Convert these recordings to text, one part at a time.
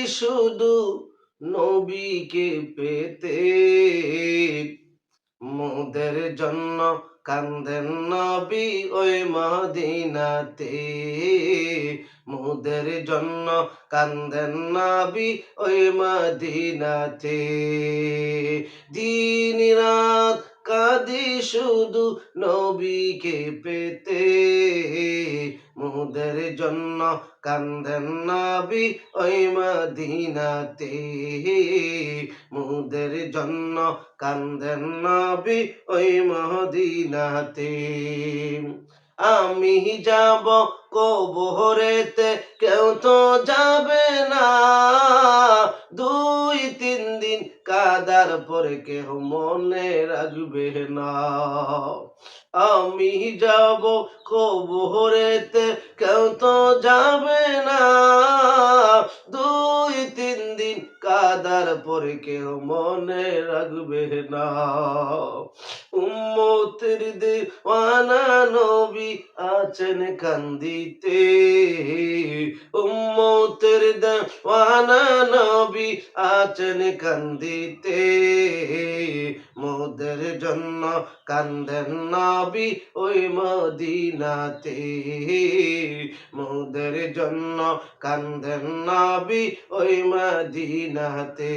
শুধু নবীকে পেতে, মোদের জন্য কান্দেন নবী ওই মদিনাতে, মোদের জন্য কান্দেন নবী ওই মদিনাতে। দিন রাত কাঁদি শুধু নবীকে পেতে, মোদের জন্য কান্দেন নবী ওই মদিনাতে, মোদের জন্য কান্দেন নবী ওই মদিনাতে। আমি যাব কবরেতে কেউ তো যাবে না, 2-3 দিন কাদার পরে কেউ মনে রাখবে না। আমি যাব কবরেতে কেউ তো যাবে না, 2-3 দিন কাদার পরে কেউ মনে রাখবে না। উম্মতের দেওয়ানা নবী আছেন কান্দিতে, উম্মতের দেওয়ানা নবী আছেন কান্দিতে, মোদের জন্য কান্দেন নবী ওই মদিনাতে, মোদের জন্য কান্দেন নবী ওই মদিনাতে।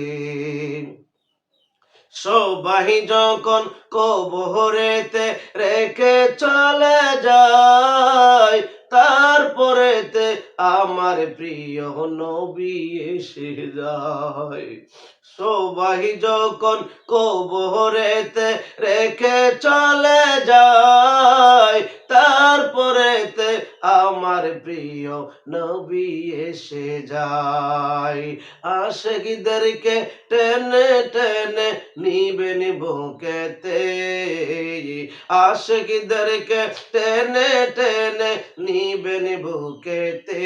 সবাই যখন কবরেতে রেখে চলে যায়, তারপরেতে আমার প্রিয় নবী এসে যায়। সবাই যখন কবরেতে রেখে চলে যায়, তারপরেতে আমার প্রিয় নবী এসে যায়। আশিকদেরকে টেনে টেনে নিবেন বুকেতে, আশিকদেরকে টেনে টেনে নিবেন বুকেতে,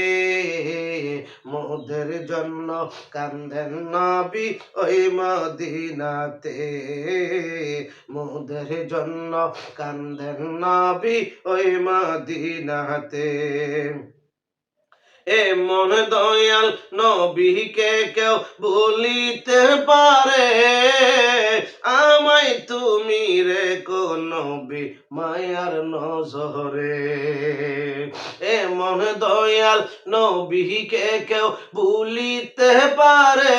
মোদের জন্য কান্দেন নবী ওই মদিনাতে, মোদের জন্য কান্দেন নবী ওই মদিনাতে। এমন দয়াল নবীকে কেউ ভুলিতে পারে, আমায় তুমি রেখো নবী মায়ার নজরে। এমন দয়াল নবীকে কেউ ভুলিতে পারে,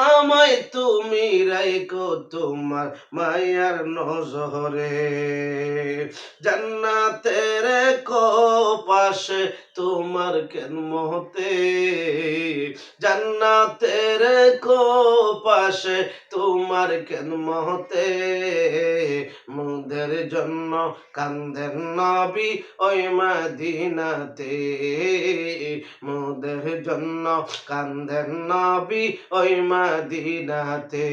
আমায় তুমি রেখো তোমার মায়ার নজরে। জান্নাতের পাশে তোমার খেদমতে, জান্নাতের পাশে তোমার খেদমতে, মোদের জন্য কান্দেন নবী ওই মদিনাতে, মোদের জন্য কান্দেন নবী ওই মদিনাতে।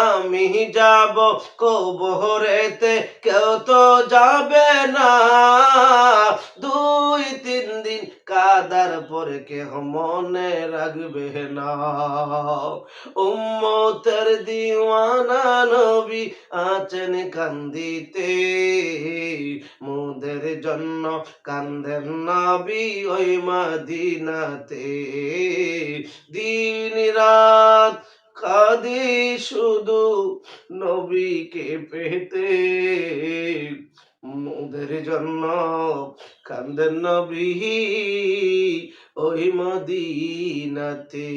আমি যাব কবরেতে কেউ তো যাবে না, 2-3 দিন কাদার পরে কেউ মনে রাখবে না। উম্মতের দিওয়ানা নবী আছেন কান্দিতে, মোদের জন্য কান্দেন নবী ওই মদিনাতে। দিন রাত কাঁদি শুধু নবীকে পেতে, মোদের জন্য কান্দেন নবী ওই মদিনাতে।